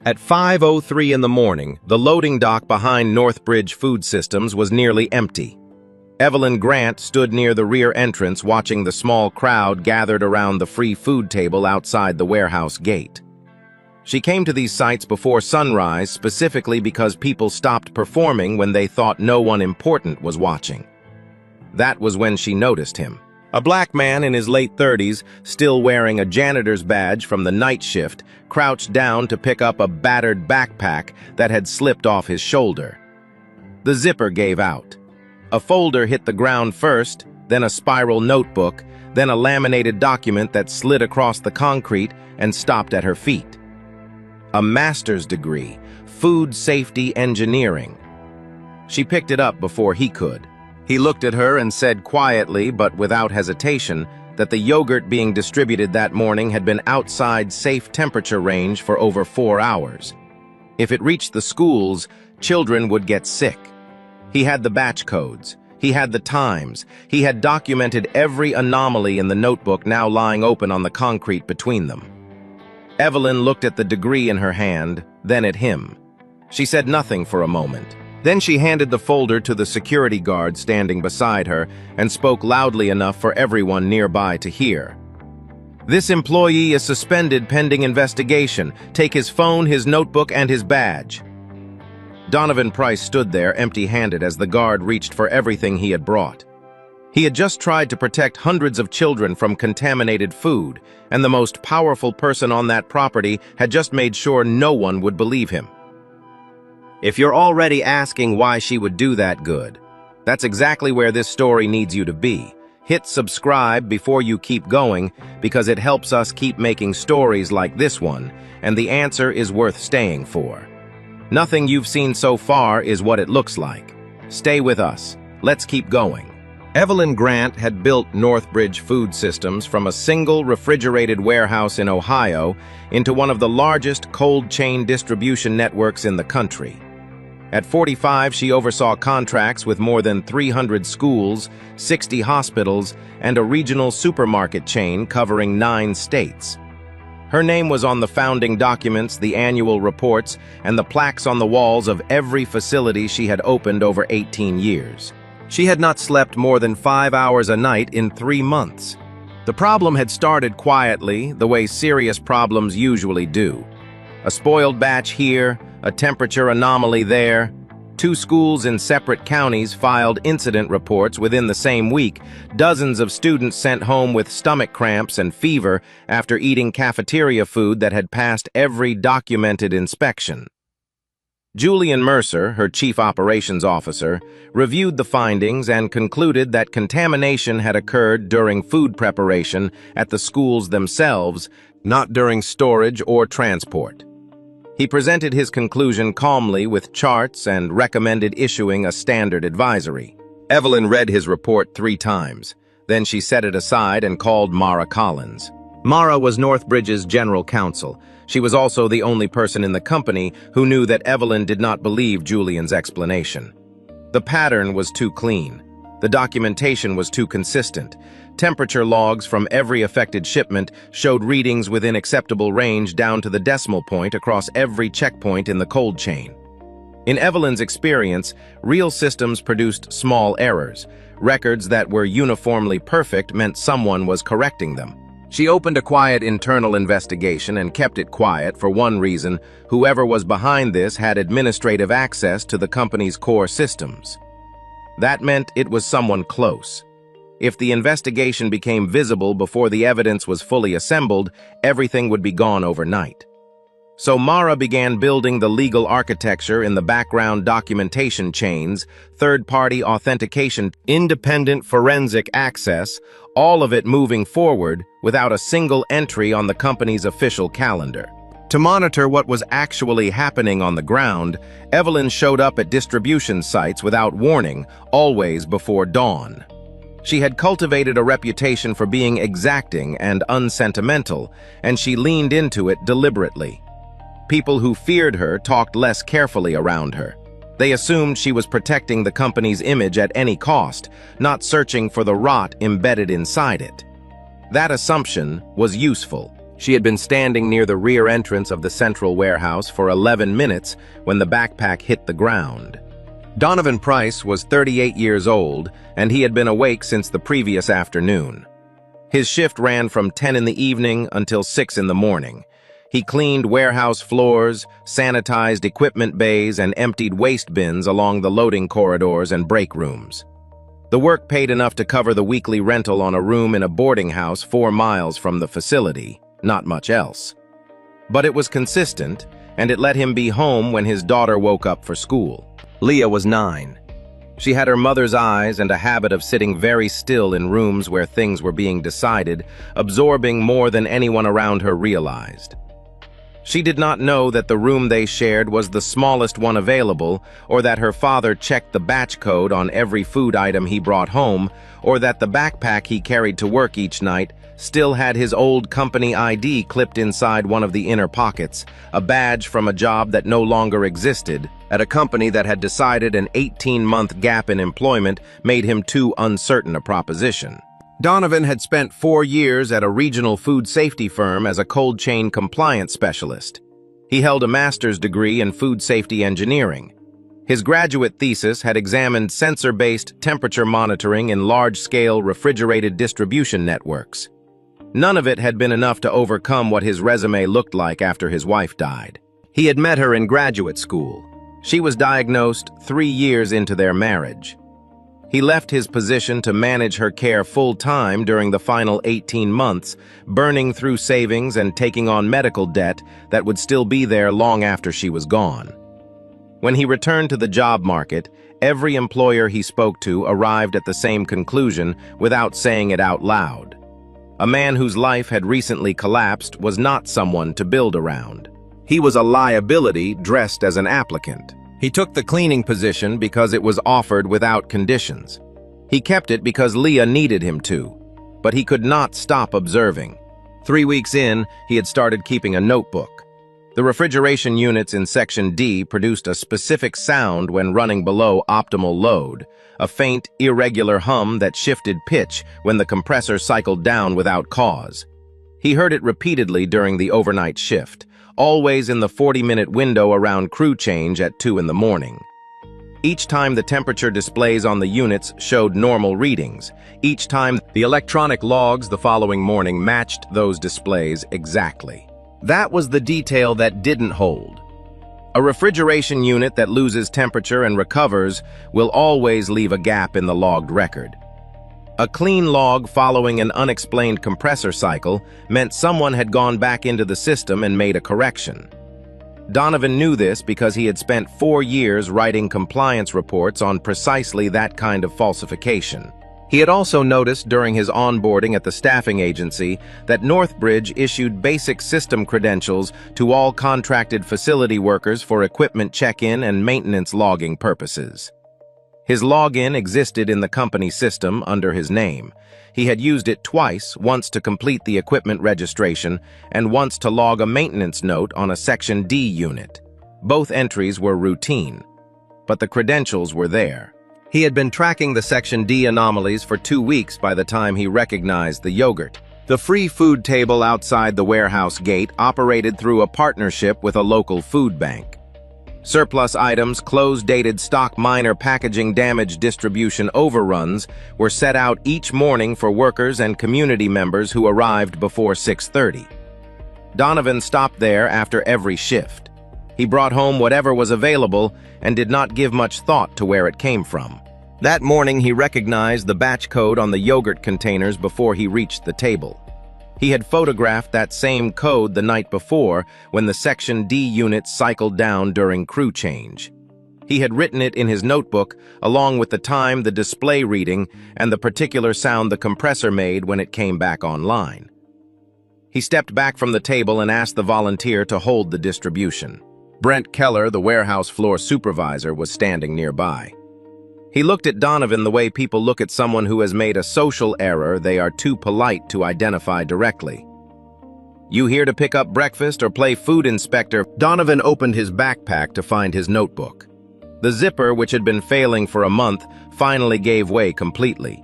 At 5:03 in the morning, the loading dock behind Northbridge Food Systems was nearly empty. Evelyn Grant stood near the rear entrance watching the small crowd gathered around the free food table outside the warehouse gate. She came to these sites before sunrise specifically because people stopped performing when they thought no one important was watching. That was when she noticed him. A black man in his late 30s, still wearing a janitor's badge from the night shift, crouched down to pick up a battered backpack that had slipped off his shoulder. The zipper gave out. A folder hit the ground first, then a spiral notebook, then a laminated document that slid across the concrete and stopped at her feet. A master's degree, food safety engineering. She picked it up before he could. He looked at her and said quietly, but without hesitation, that the yogurt being distributed that morning had been outside safe temperature range for over 4 hours. If it reached the schools, children would get sick. He had the batch codes. He had the times. He had documented every anomaly in the notebook now lying open on the concrete between them. Evelyn looked at the degree in her hand, then at him. She said nothing for a moment. Then she handed the folder to the security guard standing beside her and spoke loudly enough for everyone nearby to hear. "This employee is suspended pending investigation. Take his phone, his notebook, and his badge." Donovan Price stood there empty-handed as the guard reached for everything he had brought. He had just tried to protect hundreds of children from contaminated food, and the most powerful person on that property had just made sure no one would believe him. If you're already asking why she would do that, good. That's exactly where this story needs you to be. Hit subscribe before you keep going because it helps us keep making stories like this one, and the answer is worth staying for. Nothing you've seen so far is what it looks like. Stay with us. Let's keep going. Evelyn Grant had built Northbridge Food Systems from a single refrigerated warehouse in Ohio into one of the largest cold chain distribution networks in the country. At 45, she oversaw contracts with more than 300 schools, 60 hospitals, and a regional supermarket chain covering 9 states. Her name was on the founding documents, the annual reports, and the plaques on the walls of every facility she had opened over 18 years. She had not slept more than 5 hours a night in 3 months. The problem had started quietly, the way serious problems usually do. A spoiled batch here, a temperature anomaly there. 2 schools in separate counties filed incident reports within the same week. Dozens of students sent home with stomach cramps and fever after eating cafeteria food that had passed every documented inspection. Julian Mercer, her chief operations officer, reviewed the findings and concluded that contamination had occurred during food preparation at the schools themselves, not during storage or transport. He presented his conclusion calmly with charts and recommended issuing a standard advisory. Evelyn read his report 3 times. Then she set it aside and called Mara Collins. Mara was Northbridge's general counsel. She was also the only person in the company who knew that Evelyn did not believe Julian's explanation. The pattern was too clean. The documentation was too consistent. Temperature logs from every affected shipment showed readings within acceptable range down to the decimal point across every checkpoint in the cold chain. In Evelyn's experience, real systems produced small errors. Records that were uniformly perfect meant someone was correcting them. She opened a quiet internal investigation and kept it quiet for one reason: whoever was behind this had administrative access to the company's core systems. That meant it was someone close. If the investigation became visible before the evidence was fully assembled, everything would be gone overnight. So Mara began building the legal architecture in the background documentation chains, third-party authentication, independent forensic access, all of it moving forward without a single entry on the company's official calendar. To monitor what was actually happening on the ground, Evelyn showed up at distribution sites without warning, always before dawn. She had cultivated a reputation for being exacting and unsentimental, and she leaned into it deliberately. People who feared her talked less carefully around her. They assumed she was protecting the company's image at any cost, not searching for the rot embedded inside it. That assumption was useful. She had been standing near the rear entrance of the central warehouse for 11 minutes when the backpack hit the ground. Donovan Price was 38 years old, and he had been awake since the previous afternoon. His shift ran from 10 in the evening until 6 in the morning. He cleaned warehouse floors, sanitized equipment bays, and emptied waste bins along the loading corridors and break rooms. The work paid enough to cover the weekly rental on a room in a boarding house 4 miles from the facility, not much else. But it was consistent, and it let him be home when his daughter woke up for school. Leah was 9. She had her mother's eyes and a habit of sitting very still in rooms where things were being decided, absorbing more than anyone around her realized. She did not know that the room they shared was the smallest one available, or that her father checked the batch code on every food item he brought home, or that the backpack he carried to work each night still had his old company ID clipped inside one of the inner pockets, a badge from a job that no longer existed, at a company that had decided an 18-month gap in employment made him too uncertain a proposition. Donovan had spent 4 years at a regional food safety firm as a cold chain compliance specialist. He held a master's degree in food safety engineering. His graduate thesis had examined sensor-based temperature monitoring in large-scale refrigerated distribution networks. None of it had been enough to overcome what his resume looked like after his wife died. He had met her in graduate school. She was diagnosed 3 years into their marriage. He left his position to manage her care full-time during the final 18 months, burning through savings and taking on medical debt that would still be there long after she was gone. When he returned to the job market, every employer he spoke to arrived at the same conclusion without saying it out loud. A man whose life had recently collapsed was not someone to build around. He was a liability dressed as an applicant. He took the cleaning position because it was offered without conditions. He kept it because Leah needed him to, but he could not stop observing. 3 weeks in, he had started keeping a notebook. The refrigeration units in Section D produced a specific sound when running below optimal load, a faint, irregular hum that shifted pitch when the compressor cycled down without cause. He heard it repeatedly during the overnight shift, always in the 40-minute window around crew change at 2 in the morning. Each time the temperature displays on the units showed normal readings. Each time the electronic logs the following morning matched those displays exactly. That was the detail that didn't hold. A refrigeration unit that loses temperature and recovers will always leave a gap in the logged record. A clean log following an unexplained compressor cycle meant someone had gone back into the system and made a correction. Donovan knew this because he had spent 4 years writing compliance reports on precisely that kind of falsification. He had also noticed during his onboarding at the staffing agency that Northbridge issued basic system credentials to all contracted facility workers for equipment check-in and maintenance logging purposes. His login existed in the company system under his name. He had used it twice, once to complete the equipment registration and once to log a maintenance note on a Section D unit. Both entries were routine, but the credentials were there. He had been tracking the Section D anomalies for 2 weeks by the time he recognized the yogurt. The free food table outside the warehouse gate operated through a partnership with a local food bank. Surplus items, close-dated stock minor packaging damage distribution overruns were set out each morning for workers and community members who arrived before 6:30. Donovan stopped there after every shift. He brought home whatever was available and did not give much thought to where it came from. That morning he recognized the batch code on the yogurt containers before he reached the table. He had photographed that same code the night before when the Section D unit cycled down during crew change. He had written it in his notebook along with the time, the display reading, and the particular sound the compressor made when it came back online. He stepped back from the table and asked the volunteer to hold the distribution. Brent Keller, the warehouse floor supervisor, was standing nearby. He looked at Donovan the way people look at someone who has made a social error they are too polite to identify directly. "You here to pick up breakfast or play food inspector?" Donovan opened his backpack to find his notebook. The zipper, which had been failing for a month, finally gave way completely.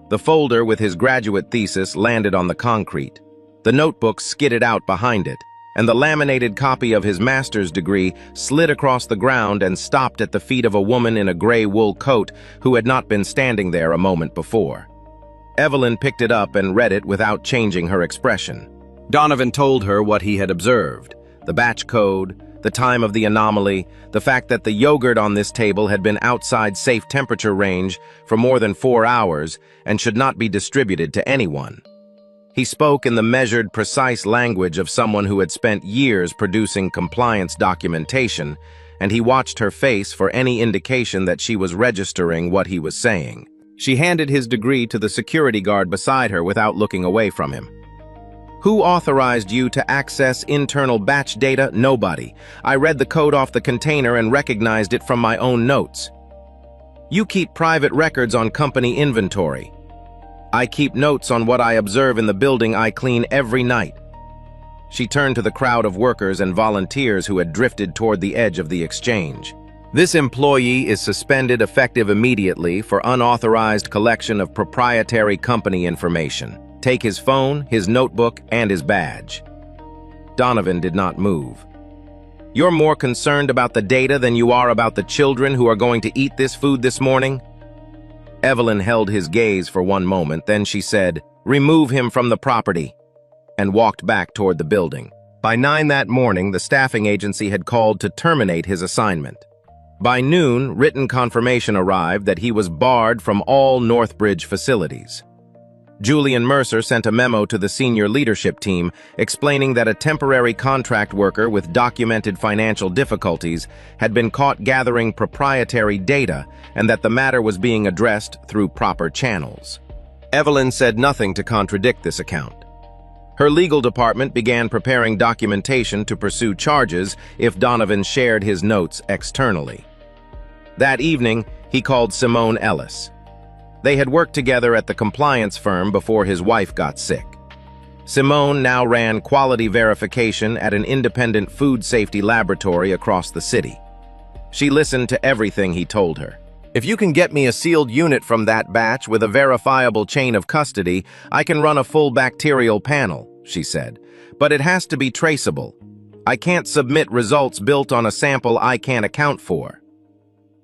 The folder with his graduate thesis landed on the concrete. The notebook skidded out behind it, and the laminated copy of his master's degree slid across the ground and stopped at the feet of a woman in a gray wool coat who had not been standing there a moment before. Evelyn picked it up and read it without changing her expression. Donovan told her what he had observed: the batch code, the time of the anomaly, the fact that the yogurt on this table had been outside safe temperature range for more than 4 hours and should not be distributed to anyone. He spoke in the measured, precise language of someone who had spent years producing compliance documentation, and he watched her face for any indication that she was registering what he was saying. She handed his degree to the security guard beside her without looking away from him. "Who authorized you to access internal batch data? Nobody. I read the code off the container and recognized it from my own notes." "You keep private records on company inventory." "I keep notes on what I observe in the building I clean every night." She turned to the crowd of workers and volunteers who had drifted toward the edge of the exchange. "This employee is suspended effective immediately for unauthorized collection of proprietary company information. Take his phone, his notebook, and his badge." Donovan did not move. "You're more concerned about the data than you are about the children who are going to eat this food this morning?" Evelyn held his gaze for one moment, then she said, "Remove him from the property," and walked back toward the building. By 9 that morning, the staffing agency had called to terminate his assignment. By noon, written confirmation arrived that he was barred from all Northbridge facilities. Julian Mercer sent a memo to the senior leadership team explaining that a temporary contract worker with documented financial difficulties had been caught gathering proprietary data and that the matter was being addressed through proper channels. Evelyn said nothing to contradict this account. Her legal department began preparing documentation to pursue charges if Donovan shared his notes externally. That evening, he called Simone Ellis. They had worked together at the compliance firm before his wife got sick. Simone now ran quality verification at an independent food safety laboratory across the city. She listened to everything he told her. "If you can get me a sealed unit from that batch with a verifiable chain of custody, I can run a full bacterial panel," she said. "But it has to be traceable. I can't submit results built on a sample I can't account for."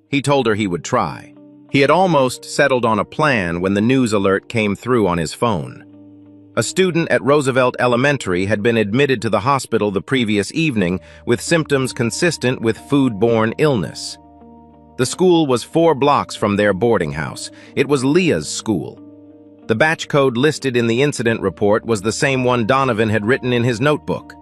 He told her he would try. He had almost settled on a plan when the news alert came through on his phone. A student at Roosevelt Elementary had been admitted to the hospital the previous evening with symptoms consistent with foodborne illness. The school was 4 blocks from their boarding house. It was Leah's school. The batch code listed in the incident report was the same one Donovan had written in his notebook.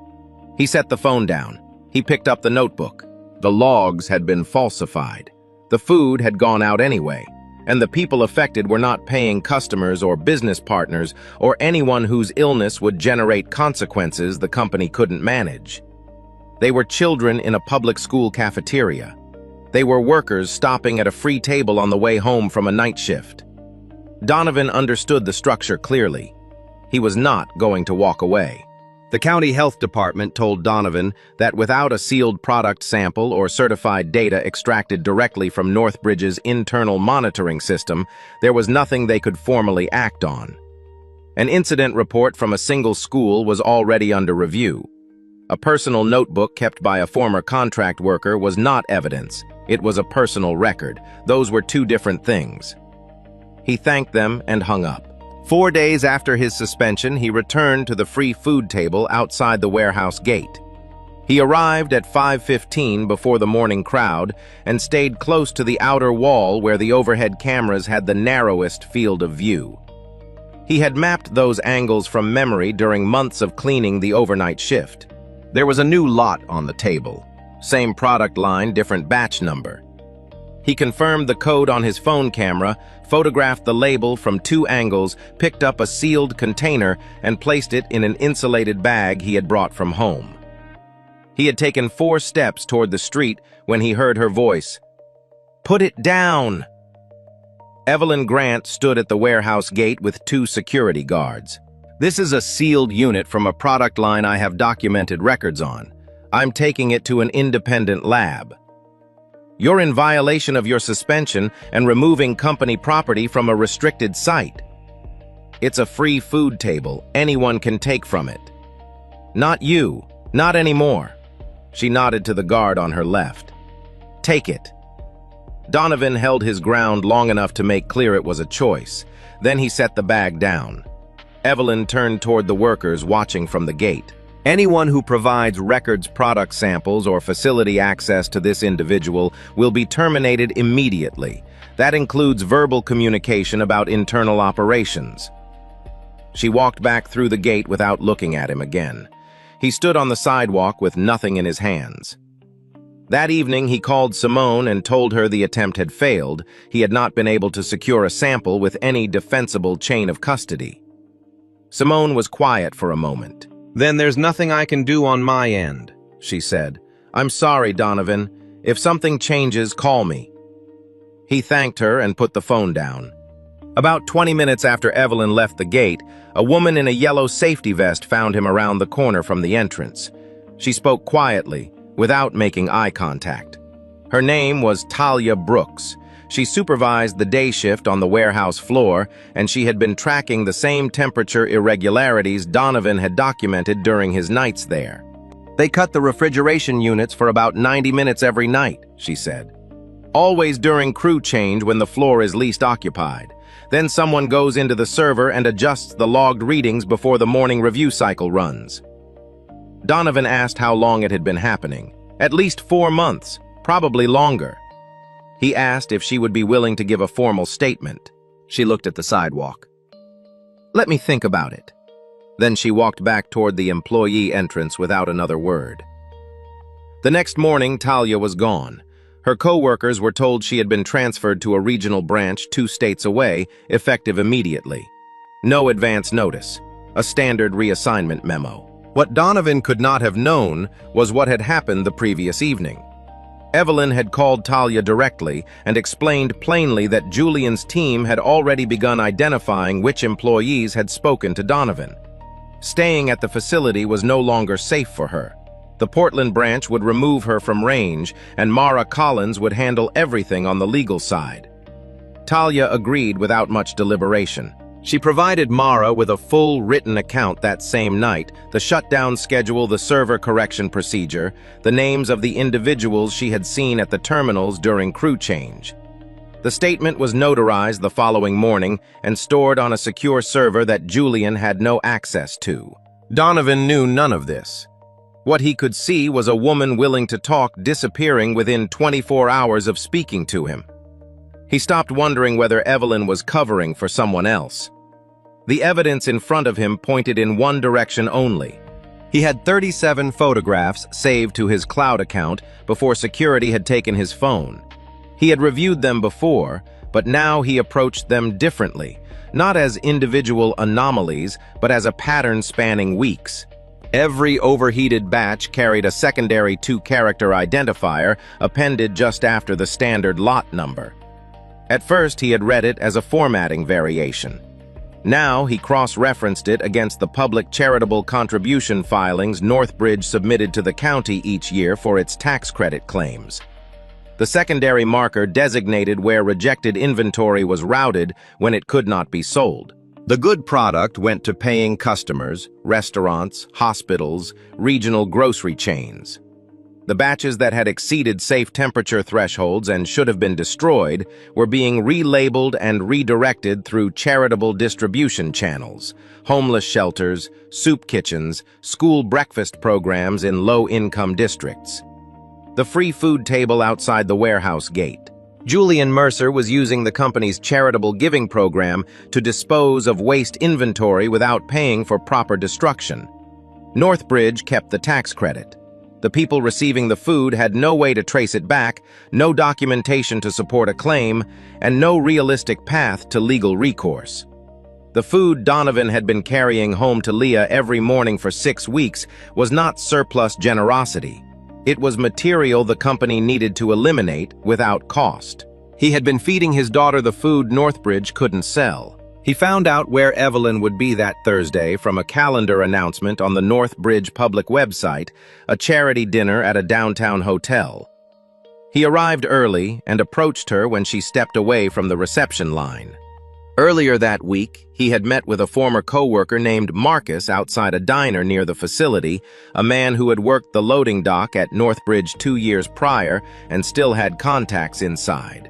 He set the phone down. He picked up the notebook. The logs had been falsified. The food had gone out anyway, and the people affected were not paying customers or business partners or anyone whose illness would generate consequences the company couldn't manage. They were children in a public school cafeteria. They were workers stopping at a free table on the way home from a night shift. Donovan understood the structure clearly. He was not going to walk away. The county health department told Donovan that without a sealed product sample or certified data extracted directly from Northbridge's internal monitoring system, there was nothing they could formally act on. An incident report from a single school was already under review. A personal notebook kept by a former contract worker was not evidence. It was a personal record. Those were 2 different things. He thanked them and hung up. 4 days after his suspension, he returned to the free food table outside the warehouse gate. He arrived at 5:15 before the morning crowd and stayed close to the outer wall where the overhead cameras had the narrowest field of view. He had mapped those angles from memory during months of cleaning the overnight shift. There was a new lot on the table. Same product line, different batch number. He confirmed the code on his phone camera, photographed the label from 2 angles, picked up a sealed container, and placed it in an insulated bag he had brought from home. He had taken 4 steps toward the street when he heard her voice. "Put it down!" Evelyn Grant stood at the warehouse gate with 2 security guards. "This is a sealed unit from a product line I have documented records on. I'm taking it to an independent lab. You're in violation of your suspension and removing company property from a restricted site." It's a free food table. Anyone can take from it. Not you. Not anymore. She nodded to the guard on her left. Take it. Donovan held his ground long enough to make clear it was a choice. Then he set the bag down. Evelyn turned toward the workers watching from the gate. Anyone who provides records product samples or facility access to this individual will be terminated immediately. That includes verbal communication about internal operations. She walked back through the gate without looking at him again. He stood on the sidewalk with nothing in his hands. That evening, he called Simone and told her the attempt had failed. He had not been able to secure a sample with any defensible chain of custody. Simone was quiet for a moment. "Then there's nothing I can do on my end," she said. "I'm sorry, Donovan. If something changes, call me." He thanked her and put the phone down. About 20 minutes after Evelyn left the gate, a woman in a yellow safety vest found him around the corner from the entrance. She spoke quietly, without making eye contact. Her name was Talia Brooks. She supervised the day shift on the warehouse floor, and she had been tracking the same temperature irregularities Donovan had documented during his nights there. "They cut the refrigeration units for about 90 minutes every night," she said. "Always during crew change when the floor is least occupied. Then someone goes into the server and adjusts the logged readings before the morning review cycle runs." Donovan asked how long it had been happening. "At least 4 months, probably longer." He asked if she would be willing to give a formal statement. She looked at the sidewalk. "Let me think about it." Then she walked back toward the employee entrance without another word. The next morning, Talia was gone. Her co-workers were told she had been transferred to a regional branch 2 states away, effective immediately. No advance notice. A standard reassignment memo. What Donovan could not have known was what had happened the previous evening. Evelyn had called Talia directly and explained plainly that Julian's team had already begun identifying which employees had spoken to Donovan. Staying at the facility was no longer safe for her. The Portland branch would remove her from range, and Mara Collins would handle everything on the legal side. Talia agreed without much deliberation. She provided Mara with a full written account that same night, the shutdown schedule, the server correction procedure, the names of the individuals she had seen at the terminals during crew change. The statement was notarized the following morning and stored on a secure server that Julian had no access to. Donovan knew none of this. What he could see was a woman willing to talk disappearing within 24 hours of speaking to him. He stopped wondering whether Evelyn was covering for someone else. The evidence in front of him pointed in one direction only. He had 37 photographs saved to his cloud account before security had taken his phone. He had reviewed them before, but now he approached them differently, not as individual anomalies, but as a pattern spanning weeks. Every overheated batch carried a secondary 2-character identifier appended just after the standard lot number. At first, he had read it as a formatting variation. Now, he cross-referenced it against the public charitable contribution filings Northbridge submitted to the county each year for its tax credit claims. The secondary marker designated where rejected inventory was routed when it could not be sold. The good product went to paying customers, restaurants, hospitals, regional grocery chains. The batches that had exceeded safe temperature thresholds and should have been destroyed were being relabeled and redirected through charitable distribution channels, homeless shelters, soup kitchens, school breakfast programs in low-income districts. The free food table outside the warehouse gate. Julian Mercer was using the company's charitable giving program to dispose of waste inventory without paying for proper destruction. Northbridge kept the tax credit. The people receiving the food had no way to trace it back, no documentation to support a claim, and no realistic path to legal recourse. The food Donovan had been carrying home to Leah every morning for 6 weeks was not surplus generosity. It was material the company needed to eliminate without cost. He had been feeding his daughter the food Northbridge couldn't sell. He found out where Evelyn would be that Thursday from a calendar announcement on the Northbridge public website, a charity dinner at a downtown hotel. He arrived early and approached her when she stepped away from the reception line. Earlier that week, he had met with a former coworker named Marcus outside a diner near the facility, a man who had worked the loading dock at Northbridge 2 years prior and still had contacts inside.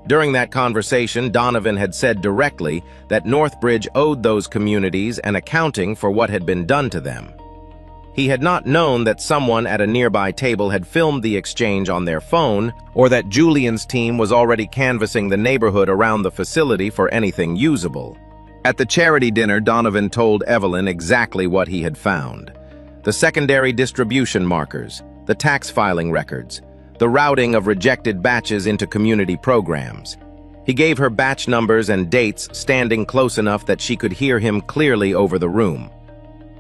During that conversation, Donovan had said directly that Northbridge owed those communities an accounting for what had been done to them. He had not known that someone at a nearby table had filmed the exchange on their phone, or that Julian's team was already canvassing the neighborhood around the facility for anything usable. At the charity dinner, Donovan told Evelyn exactly what he had found. The secondary distribution markers, the tax filing records, the routing of rejected batches into community programs. He gave her batch numbers and dates, standing close enough that she could hear him clearly over the room.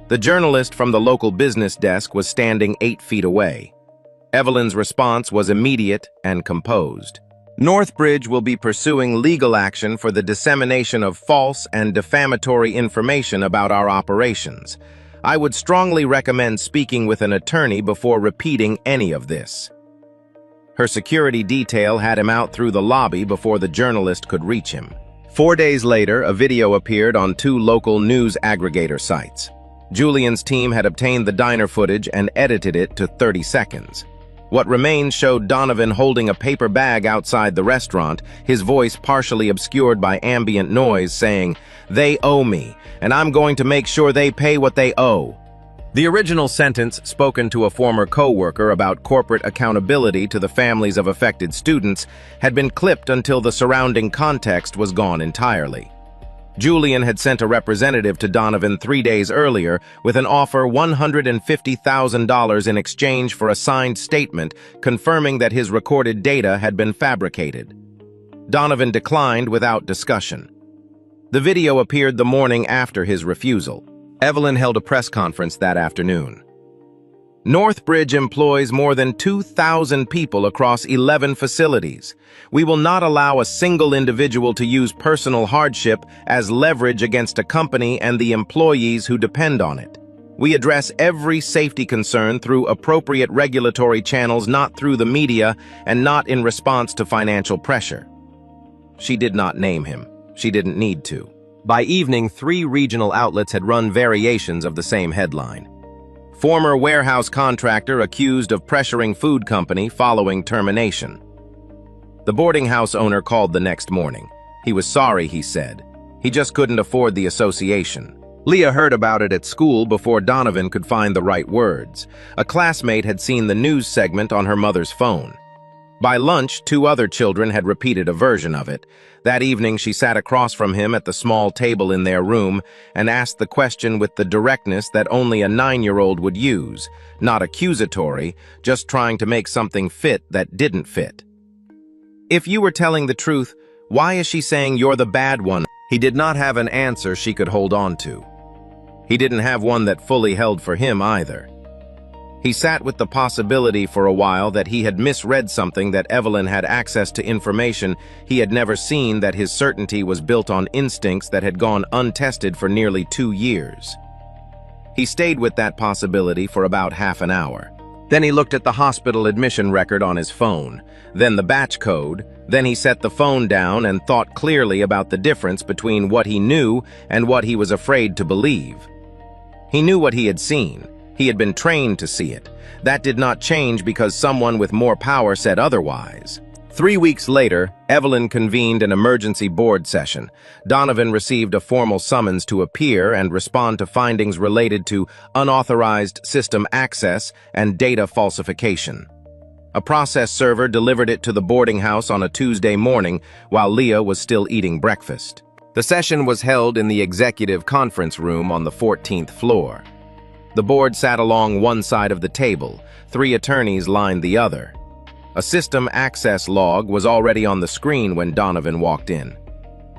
The journalist from the local business desk was standing 8 feet away. Evelyn's response was immediate and composed. Northbridge will be pursuing legal action for the dissemination of false and defamatory information about our operations. I would strongly recommend speaking with an attorney before repeating any of this. Her security detail had him out through the lobby before the journalist could reach him. 4 days later, a video appeared on 2 local news aggregator sites. Julian's team had obtained the diner footage and edited it to 30 seconds. What remained showed Donovan holding a paper bag outside the restaurant, his voice partially obscured by ambient noise, saying, "They owe me, and I'm going to make sure they pay what they owe." The original sentence, spoken to a former co-worker about corporate accountability to the families of affected students, had been clipped until the surrounding context was gone entirely. Julian had sent a representative to Donovan 3 days earlier with an offer $150,000 in exchange for a signed statement confirming that his recorded data had been fabricated. Donovan declined without discussion. The video appeared the morning after his refusal. Evelyn held a press conference that afternoon. Northbridge employs more than 2,000 people across 11 facilities. We will not allow a single individual to use personal hardship as leverage against a company and the employees who depend on it. We address every safety concern through appropriate regulatory channels, not through the media and not in response to financial pressure. She did not name him. She didn't need to. By evening, 3 regional outlets had run variations of the same headline. Former warehouse contractor accused of pressuring food company following termination. The boarding house owner called the next morning. He was sorry, he said. He just couldn't afford the association. Leah heard about it at school before Donovan could find the right words. A classmate had seen the news segment on her mother's phone. By lunch, 2 other children had repeated a version of it. That evening, she sat across from him at the small table in their room and asked the question with the directness that only a 9-year-old would use, not accusatory, just trying to make something fit that didn't fit. If you were telling the truth, why is she saying you're the bad one? He did not have an answer she could hold on to. He didn't have one that fully held for him either. He sat with the possibility for a while that he had misread something, that Evelyn had access to information he had never seen, that his certainty was built on instincts that had gone untested for nearly 2 years. He stayed with that possibility for about half an hour. Then he looked at the hospital admission record on his phone, then the batch code, then he set the phone down and thought clearly about the difference between what he knew and what he was afraid to believe. He knew what he had seen. He had been trained to see it. That did not change because someone with more power said otherwise. 3 weeks later, Evelyn convened an emergency board session. Donovan received a formal summons to appear and respond to findings related to unauthorized system access and data falsification. A process server delivered it to the boarding house on a Tuesday morning while Leah was still eating breakfast. The session was held in the executive conference room on the 14th floor. The board sat along one side of the table. 3 attorneys lined the other. A system access log was already on the screen when Donovan walked in.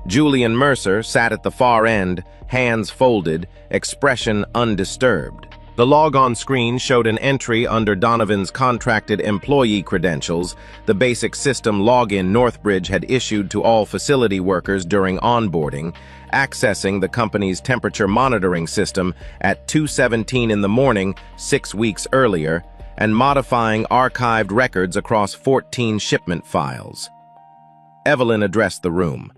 Julian Mercer sat at the far end, hands folded, expression undisturbed. The log on screen showed an entry under Donovan's contracted employee credentials, the basic system login Northbridge had issued to all facility workers during onboarding, accessing the company's temperature monitoring system at 2:17 in the morning 6 weeks earlier, and modifying archived records across 14 shipment files. Evelyn addressed the room.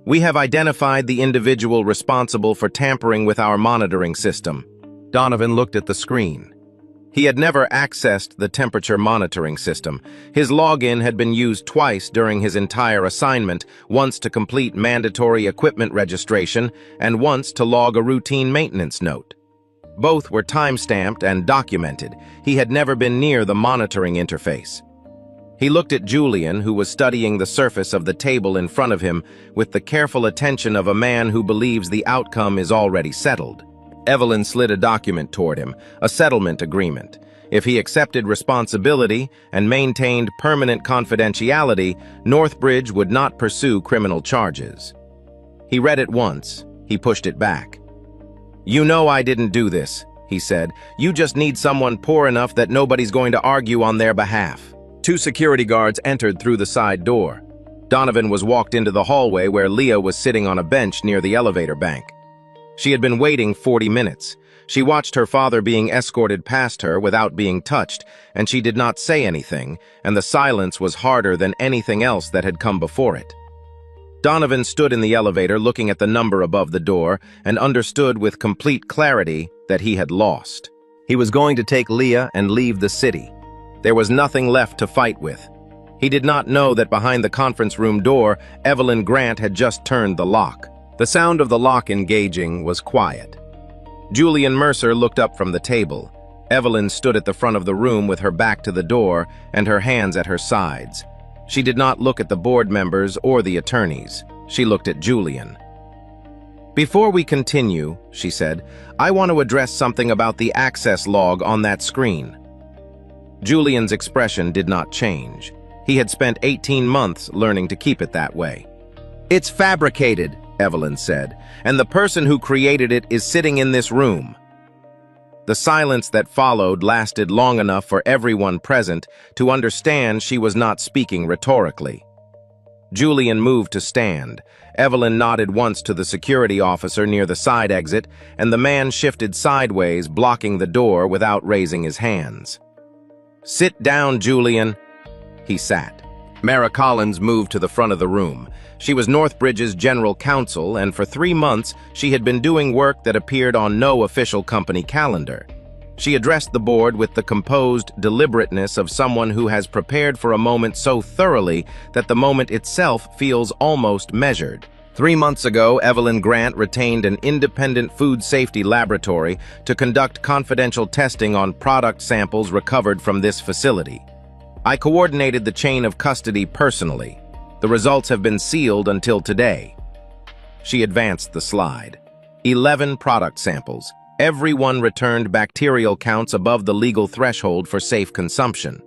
We have identified the individual responsible for tampering with our monitoring system. Donovan looked at the screen. He had never accessed the temperature monitoring system. His login had been used twice during his entire assignment, once to complete mandatory equipment registration and once to log a routine maintenance note. Both were time-stamped and documented. He had never been near the monitoring interface. He looked at Julian, who was studying the surface of the table in front of him with the careful attention of a man who believes the outcome is already settled. Evelyn slid a document toward him, a settlement agreement. If he accepted responsibility and maintained permanent confidentiality, Northbridge would not pursue criminal charges. He read it once. He pushed it back. "You know I didn't do this," he said. "You just need someone poor enough that nobody's going to argue on their behalf." 2 security guards entered through the side door. Donovan was walked into the hallway where Leah was sitting on a bench near the elevator bank. She had been waiting 40 minutes. She watched her father being escorted past her without being touched, and she did not say anything, and the silence was harder than anything else that had come before it. Donovan stood in the elevator looking at the number above the door and understood with complete clarity that he had lost. He was going to take Leah and leave the city. There was nothing left to fight with. He did not know that behind the conference room door, Evelyn Grant had just turned the lock. The sound of the lock engaging was quiet. Julian Mercer looked up from the table. Evelyn stood at the front of the room with her back to the door and her hands at her sides. She did not look at the board members or the attorneys. She looked at Julian. "Before we continue," she said, "I want to address something about the access log on that screen." Julian's expression did not change. He had spent 18 months learning to keep it that way. "It's fabricated," Evelyn said, "and the person who created it is sitting in this room." The silence that followed lasted long enough for everyone present to understand she was not speaking rhetorically. Julian moved to stand. Evelyn nodded once to the security officer near the side exit, and the man shifted sideways, blocking the door without raising his hands. "Sit down, Julian." He sat. Mara Collins moved to the front of the room. She was Northbridge's general counsel, and for 3 months she had been doing work that appeared on no official company calendar. She addressed the board with the composed deliberateness of someone who has prepared for a moment so thoroughly that the moment itself feels almost measured. 3 months ago, Evelyn Grant retained an independent food safety laboratory to conduct confidential testing on product samples recovered from this facility. I coordinated the chain of custody personally. The results have been sealed until today. She advanced the slide. 11 product samples. Every one returned bacterial counts above the legal threshold for safe consumption.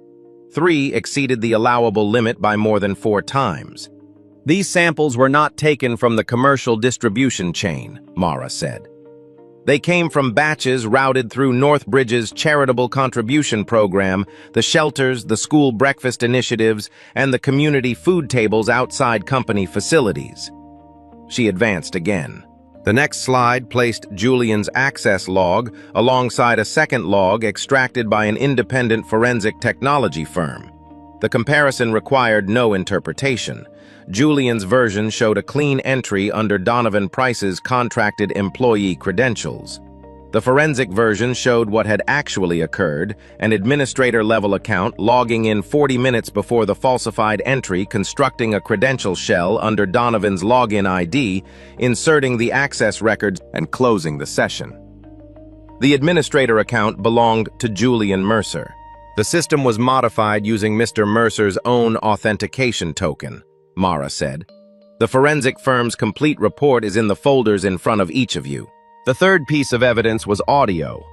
3 exceeded the allowable limit by more than 4 times. These samples were not taken from the commercial distribution chain, Mara said. They came from batches routed through Northbridge's charitable contribution program, the shelters, the school breakfast initiatives, and the community food tables outside company facilities. She advanced again. The next slide placed Julian's access log alongside a second log extracted by an independent forensic technology firm. The comparison required no interpretation. Julian's version showed a clean entry under Donovan Price's contracted employee credentials. The forensic version showed what had actually occurred, an administrator-level account logging in 40 minutes before the falsified entry, constructing a credential shell under Donovan's login ID, inserting the access records, and closing the session. The administrator account belonged to Julian Mercer. The system was modified using Mr. Mercer's own authentication token, Mara said. The forensic firm's complete report is in the folders in front of each of you. The third piece of evidence was audio.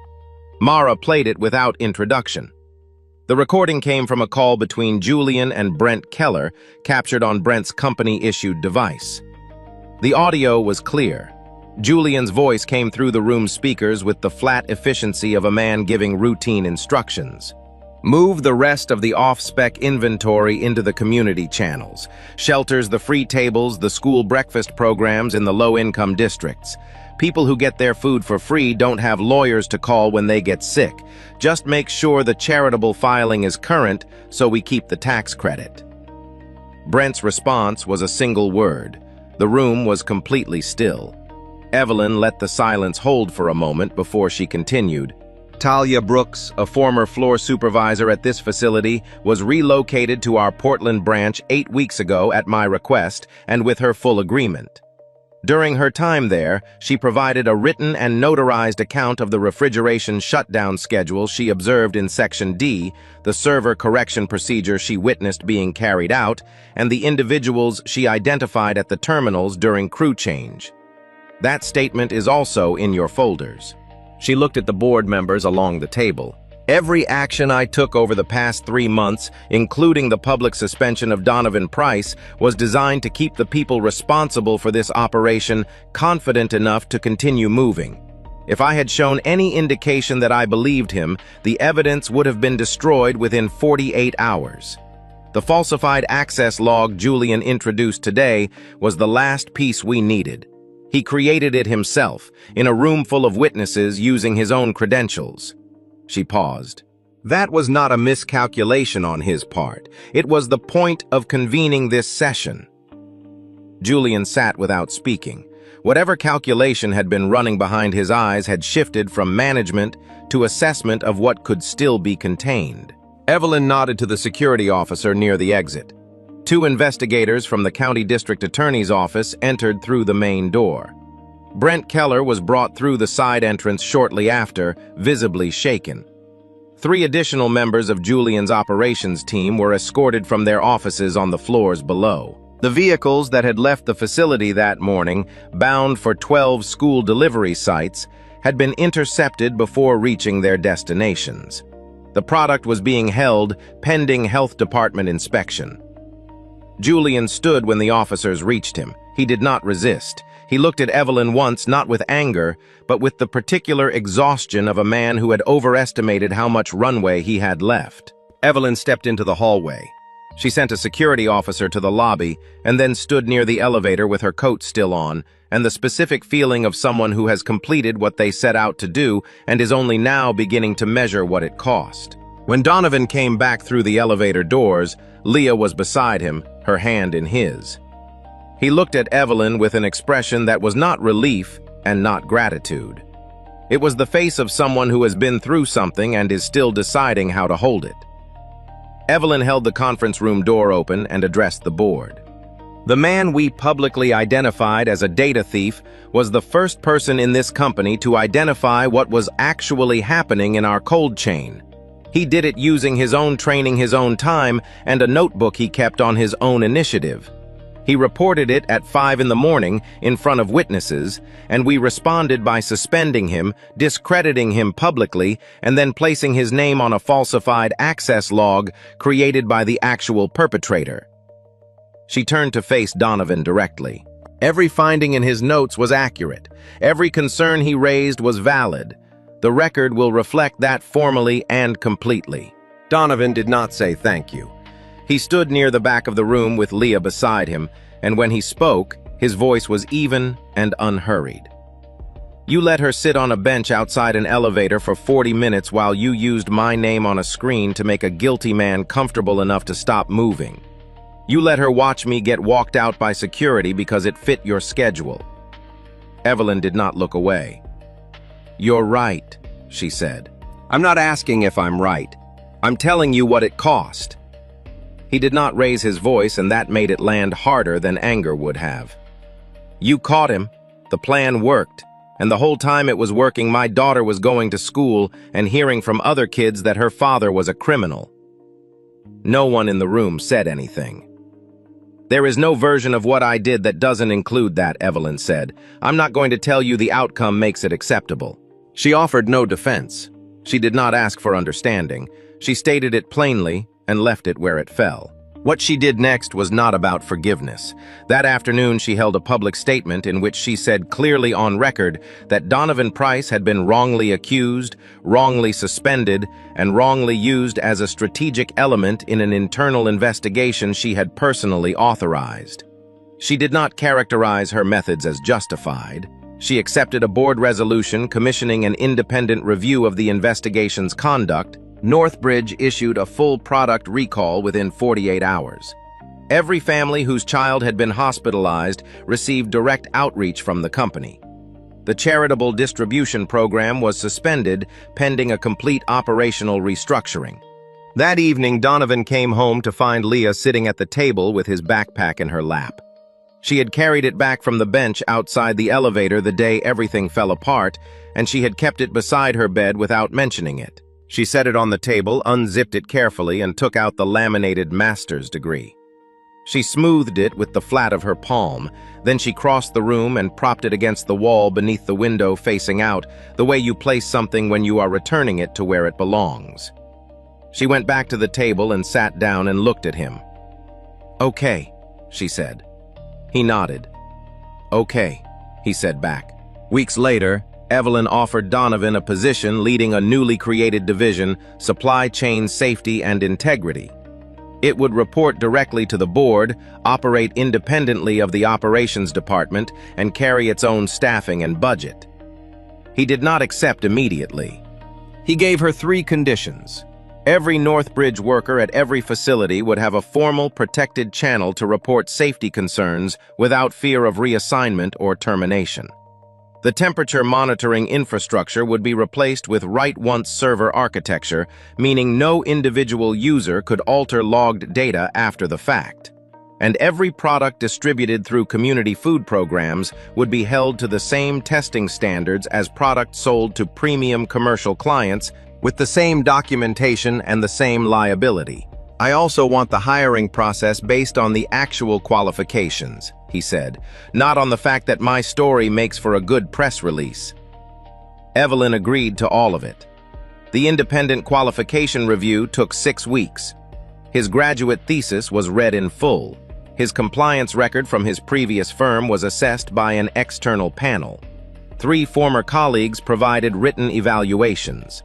Mara played it without introduction. The recording came from a call between Julian and Brent Keller, captured on Brent's company-issued device. The audio was clear. Julian's voice came through the room's speakers with the flat efficiency of a man giving routine instructions. Move the rest of the off-spec inventory into the community channels. Shelters, the free tables, the school breakfast programs in the low-income districts. People who get their food for free don't have lawyers to call when they get sick. Just make sure the charitable filing is current so we keep the tax credit. Brent's response was a single word. The room was completely still. Evelyn let the silence hold for a moment before she continued. Talia Brooks, a former floor supervisor at this facility, was relocated to our Portland branch 8 weeks ago at my request and with her full agreement. During her time there, she provided a written and notarized account of the refrigeration shutdown schedule she observed in Section D, the server correction procedure she witnessed being carried out, and the individuals she identified at the terminals during crew change. That statement is also in your folders. She looked at the board members along the table. Every action I took over the past 3 months, including the public suspension of Donovan Price, was designed to keep the people responsible for this operation confident enough to continue moving. If I had shown any indication that I believed him, the evidence would have been destroyed within 48 hours. The falsified access log Julian introduced today was the last piece we needed. He created it himself, in a room full of witnesses using his own credentials. She paused. That was not a miscalculation on his part. It was the point of convening this session. Julian sat without speaking. Whatever calculation had been running behind his eyes had shifted from management to assessment of what could still be contained. Evelyn nodded to the security officer near the exit. 2 investigators from the county district attorney's office entered through the main door. Brent Keller was brought through the side entrance shortly after, visibly shaken. 3 additional members of Julian's operations team were escorted from their offices on the floors below. The vehicles that had left the facility that morning, bound for 12 school delivery sites, had been intercepted before reaching their destinations. The product was being held pending health department inspection. Julian stood when the officers reached him. He did not resist. He looked at Evelyn once, not with anger, but with the particular exhaustion of a man who had overestimated how much runway he had left. Evelyn stepped into the hallway. She sent a security officer to the lobby and then stood near the elevator with her coat still on, and the specific feeling of someone who has completed what they set out to do and is only now beginning to measure what it cost. When Donovan came back through the elevator doors, Leah was beside him, her hand in his. He looked at Evelyn with an expression that was not relief and not gratitude. It was the face of someone who has been through something and is still deciding how to hold it. Evelyn held the conference room door open and addressed the board. The man we publicly identified as a data thief was the first person in this company to identify what was actually happening in our cold chain. He did it using his own training, his own time, and a notebook he kept on his own initiative. He reported it at 5 in the morning in front of witnesses, and we responded by suspending him, discrediting him publicly, and then placing his name on a falsified access log created by the actual perpetrator. She turned to face Donovan directly. Every finding in his notes was accurate. Every concern he raised was valid. The record will reflect that formally and completely. Donovan did not say thank you. He stood near the back of the room with Leah beside him, and when he spoke, his voice was even and unhurried. You let her sit on a bench outside an elevator for 40 minutes while you used my name on a screen to make a guilty man comfortable enough to stop moving. You let her watch me get walked out by security because it fit your schedule. Evelyn did not look away. You're right, she said. I'm not asking if I'm right. I'm telling you what it cost. He did not raise his voice, and that made it land harder than anger would have. You caught him. The plan worked. And the whole time it was working, my daughter was going to school and hearing from other kids that her father was a criminal. No one in the room said anything. There is no version of what I did that doesn't include that, Evelyn said. I'm not going to tell you the outcome makes it acceptable. She offered no defense. She did not ask for understanding. She stated it plainly and left it where it fell. What she did next was not about forgiveness. That afternoon, she held a public statement in which she said clearly on record that Donovan Price had been wrongly accused, wrongly suspended, and wrongly used as a strategic element in an internal investigation she had personally authorized. She did not characterize her methods as justified. She accepted a board resolution commissioning an independent review of the investigation's conduct. Northbridge issued a full product recall within 48 hours. Every family whose child had been hospitalized received direct outreach from the company. The charitable distribution program was suspended pending a complete operational restructuring. That evening, Donovan came home to find Leah sitting at the table with his backpack in her lap. She had carried it back from the bench outside the elevator the day everything fell apart, and she had kept it beside her bed without mentioning it. She set it on the table, unzipped it carefully, and took out the laminated master's degree. She smoothed it with the flat of her palm. Then she crossed the room and propped it against the wall beneath the window facing out, the way you place something when you are returning it to where it belongs. She went back to the table and sat down and looked at him. "Okay," she said. He nodded. "Okay," he said back. Weeks later, Evelyn offered Donovan a position leading a newly created division, Supply Chain Safety and Integrity. It would report directly to the board, operate independently of the operations department, and carry its own staffing and budget. He did not accept immediately. He gave her 3 conditions. Every Northbridge worker at every facility would have a formal, protected channel to report safety concerns without fear of reassignment or termination. The temperature monitoring infrastructure would be replaced with write-once server architecture, meaning no individual user could alter logged data after the fact. And every product distributed through community food programs would be held to the same testing standards as products sold to premium commercial clients, with the same documentation and the same liability. "I also want the hiring process based on the actual qualifications," he said, "not on the fact that my story makes for a good press release." Evelyn agreed to all of it. The independent qualification review took 6 weeks. His graduate thesis was read in full. His compliance record from his previous firm was assessed by an external panel. 3 former colleagues provided written evaluations.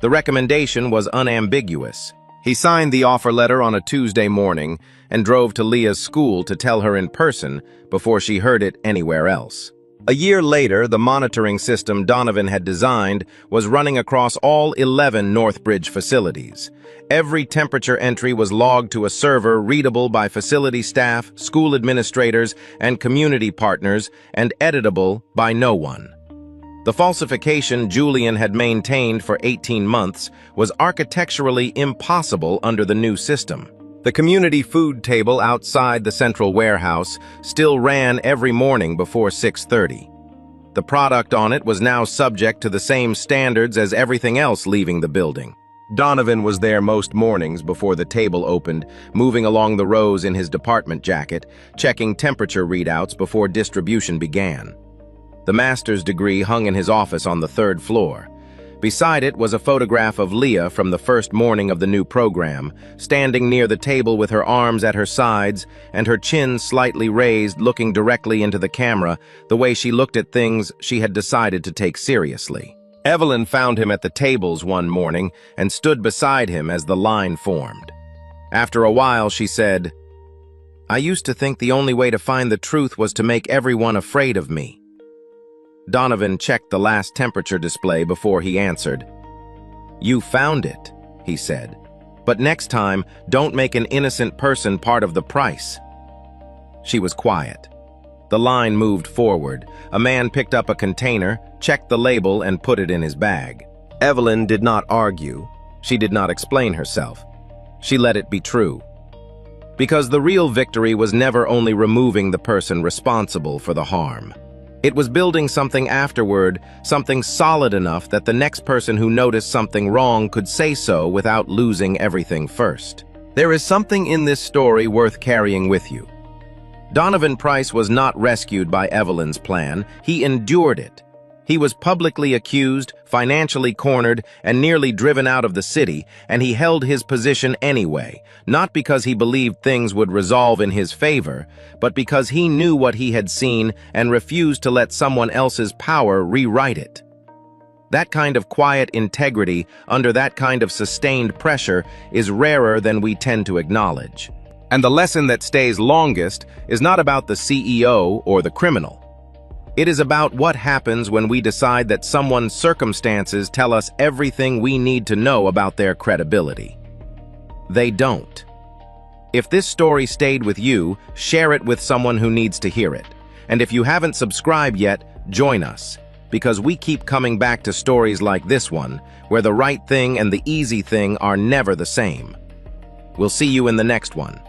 The recommendation was unambiguous. He signed the offer letter on a Tuesday morning and drove to Leah's school to tell her in person before she heard it anywhere else. A year later, the monitoring system Donovan had designed was running across all 11 Northbridge facilities. Every temperature entry was logged to a server readable by facility staff, school administrators, and community partners, and editable by no one. The falsification Julian had maintained for 18 months was architecturally impossible under the new system. The community food table outside the central warehouse still ran every morning before 6:30. The product on it was now subject to the same standards as everything else leaving the building. Donovan was there most mornings before the table opened, moving along the rows in his department jacket, checking temperature readouts before distribution began. The master's degree hung in his office on the 3rd floor. Beside it was a photograph of Leah from the first morning of the new program, standing near the table with her arms at her sides and her chin slightly raised, looking directly into the camera, the way she looked at things she had decided to take seriously. Evelyn found him at the tables one morning and stood beside him as the line formed. After a while, she said, "I used to think the only way to find the truth was to make everyone afraid of me." Donovan checked the last temperature display before he answered. "You found it," he said. "But next time, don't make an innocent person part of the price." She was quiet. The line moved forward. A man picked up a container, checked the label, and put it in his bag. Evelyn did not argue. She did not explain herself. She let it be true. Because the real victory was never only removing the person responsible for the harm. It was building something afterward, something solid enough that the next person who noticed something wrong could say so without losing everything first. There is something in this story worth carrying with you. Donovan Price was not rescued by Evelyn's plan. He endured it. He was publicly accused, financially cornered, and nearly driven out of the city, and he held his position anyway, not because he believed things would resolve in his favor, but because he knew what he had seen and refused to let someone else's power rewrite it. That kind of quiet integrity under that kind of sustained pressure is rarer than we tend to acknowledge. And the lesson that stays longest is not about the CEO or the criminal. It is about what happens when we decide that someone's circumstances tell us everything we need to know about their credibility. They don't. If this story stayed with you, share it with someone who needs to hear it. And if you haven't subscribed yet, join us, because we keep coming back to stories like this one, where the right thing and the easy thing are never the same. We'll see you in the next one.